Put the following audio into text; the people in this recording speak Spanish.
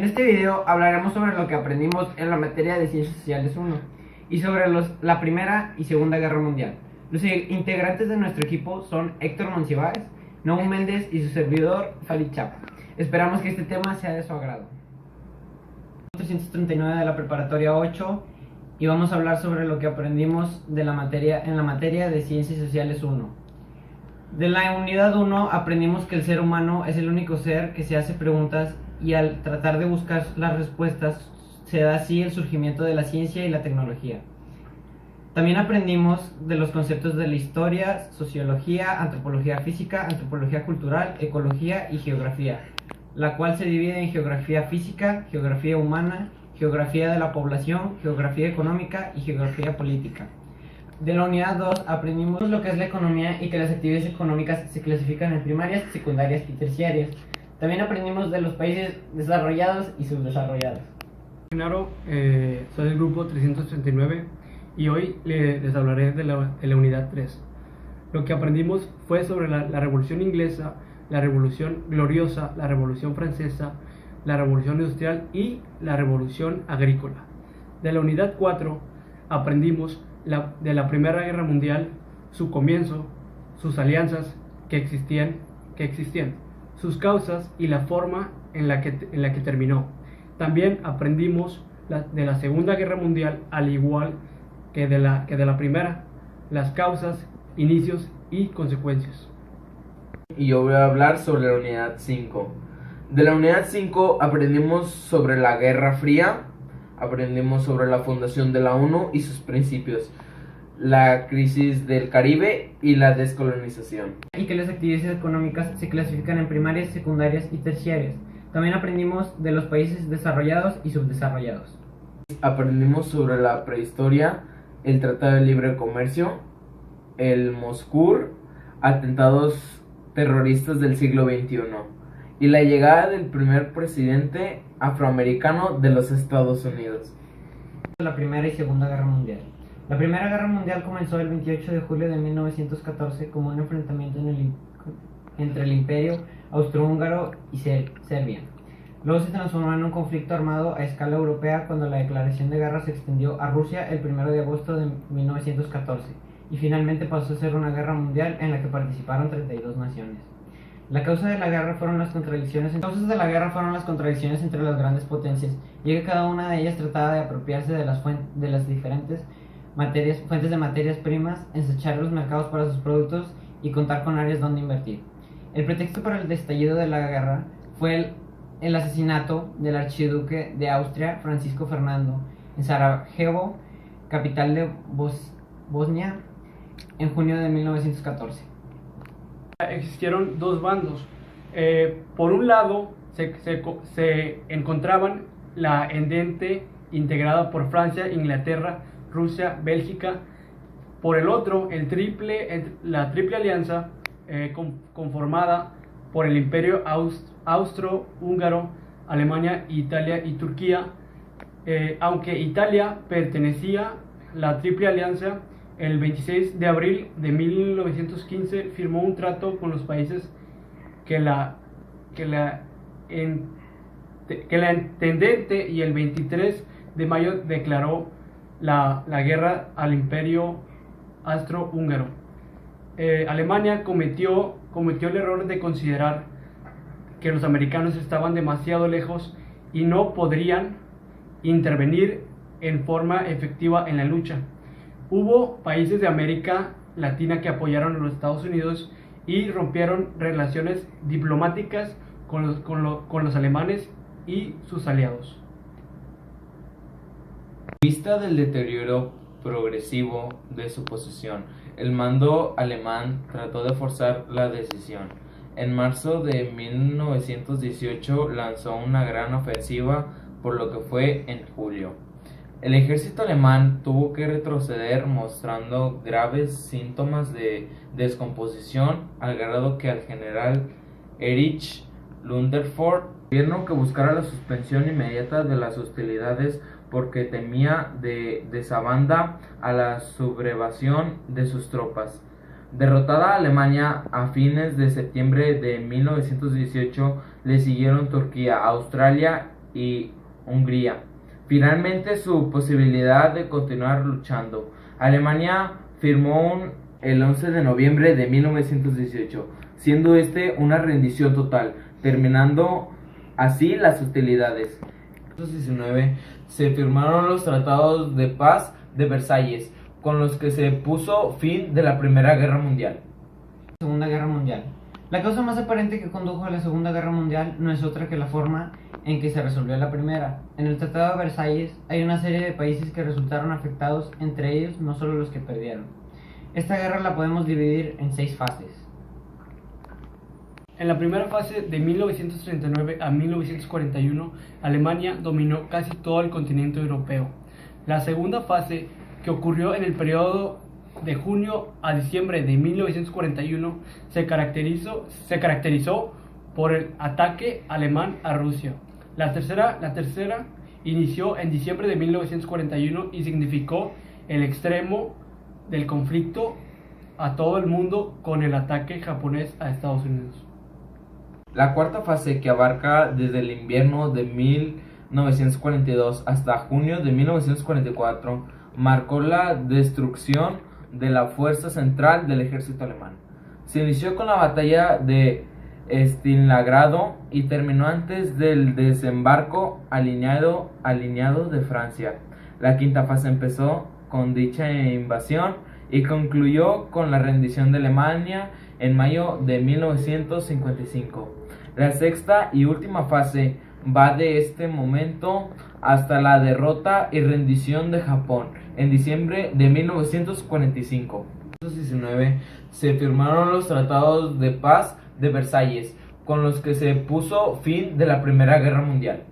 En este video hablaremos sobre lo que aprendimos en la materia de Ciencias Sociales 1 y sobre la Primera y Segunda Guerra Mundial. Los integrantes de nuestro equipo son Héctor Monsiváis, Noé Méndez y su servidor Fali Chapa. Esperamos que este tema sea de su agrado. 339 de la preparatoria 8 y vamos a hablar sobre lo que aprendimos en la materia de Ciencias Sociales 1. De la unidad 1 aprendimos que el ser humano es el único ser que se hace preguntas y al tratar de buscar las respuestas se da así el surgimiento de la ciencia y la tecnología. También aprendimos de los conceptos de la historia, sociología, antropología física, antropología cultural, ecología y geografía, la cual se divide en geografía física, geografía humana, geografía de la población, geografía económica y geografía política. De la unidad 2 aprendimos lo que es la economía y que las actividades económicas se clasifican en primarias, secundarias y terciarias. También aprendimos de los países desarrollados y subdesarrollados. Soy del grupo 339 y hoy les hablaré de la unidad 3. Lo que aprendimos fue sobre la Revolución Inglesa, la Revolución Gloriosa, la Revolución Francesa, la Revolución Industrial y la Revolución Agrícola. De la unidad 4 aprendimos de la Primera Guerra Mundial, su comienzo, sus alianzas que existían, sus causas y la forma en la que terminó. También aprendimos de la Segunda Guerra Mundial, al igual que de la Primera, las causas, inicios y consecuencias. Y yo voy a hablar sobre la unidad 5. De la unidad 5 aprendimos sobre la Guerra Fría, aprendimos sobre la fundación de la ONU y sus principios, la crisis del Caribe y la descolonización. Y que las actividades económicas se clasifican en primarias, secundarias y terciarias. También aprendimos de los países desarrollados y subdesarrollados. Aprendimos sobre la prehistoria, el Tratado de Libre Comercio, el Moscú, atentados terroristas del siglo XXI y la llegada del primer presidente afroamericano de los Estados Unidos. La Primera y Segunda Guerra Mundial. La Primera Guerra Mundial comenzó el 28 de julio de 1914 como un enfrentamiento entre el Imperio Austrohúngaro y Serbia. Luego se transformó en un conflicto armado a escala europea cuando la declaración de guerra se extendió a Rusia el 1 de agosto de 1914 y finalmente pasó a ser una guerra mundial en la que participaron 32 naciones. La causa de la guerra fueron las contradicciones entre las grandes potencias, ya que cada una de ellas trataba de apropiarse de las diferentes fuentes de materias primas, ensachar los mercados para sus productos y contar con áreas donde invertir. El pretexto para el estallido de la guerra fue el asesinato del archiduque de Austria, Francisco Fernando, en Sarajevo, capital de Bosnia, en junio de 1914. Existieron dos bandos. Por un lado se encontraban la Entente integrada por Francia, Inglaterra, Rusia, Bélgica. Por el otro, la Triple Alianza conformada por el Imperio Austro-Húngaro, Alemania, Italia y Turquía. Aunque Italia pertenecía a la Triple Alianza, el 26 de abril de 1915 firmó un trato con los países que la Entente, y el 23 de mayo declaró la guerra al Imperio Austrohúngaro. Alemania cometió el error de considerar que los americanos estaban demasiado lejos y no podrían intervenir en forma efectiva en la lucha. Hubo países de América Latina que apoyaron a los Estados Unidos y rompieron relaciones diplomáticas con los alemanes y sus aliados. En vista del deterioro progresivo de su posición, el mando alemán trató de forzar la decisión. En marzo de 1918 lanzó una gran ofensiva, por lo que fue en julio. El ejército alemán tuvo que retroceder mostrando graves síntomas de descomposición, al grado que al general Erich Ludendorff gobierno que buscara la suspensión inmediata de las hostilidades porque temía de esa banda a la sublevación de sus tropas. Derrotada Alemania a fines de septiembre de 1918, le siguieron Turquía, Australia y Hungría. Finalmente, su posibilidad de continuar luchando. Alemania firmó el 11 de noviembre de 1918, siendo una rendición total, terminando así las hostilidades. En 1919 se firmaron los tratados de paz de Versalles, con los que se puso fin de la Primera Guerra Mundial. Segunda Guerra Mundial. La causa más aparente que condujo a la Segunda Guerra Mundial no es otra que la forma en que se resolvió la primera. En el Tratado de Versalles hay una serie de países que resultaron afectados, entre ellos no solo los que perdieron. Esta guerra la podemos dividir en 6 fases. En la primera fase, de 1939 a 1941, Alemania dominó casi todo el continente europeo. La segunda fase, que ocurrió en el periodo de junio a diciembre de 1941, se caracterizó por el ataque alemán a Rusia. La tercera inició en diciembre de 1941 y significó el extremo del conflicto a todo el mundo con el ataque japonés a Estados Unidos. La cuarta fase, que abarca desde el invierno de 1942 hasta junio de 1944, marcó la destrucción de la fuerza central del ejército alemán. Se inició con la batalla de Stalingrado y terminó antes del desembarco alineado de Francia. La quinta fase empezó con dicha invasión y concluyó con la rendición de Alemania en mayo de 1955. La sexta y última fase va de este momento hasta la derrota y rendición de Japón en diciembre de 1945. En 1919 se firmaron los tratados de paz de Versalles, con los que se puso fin de la Primera Guerra Mundial.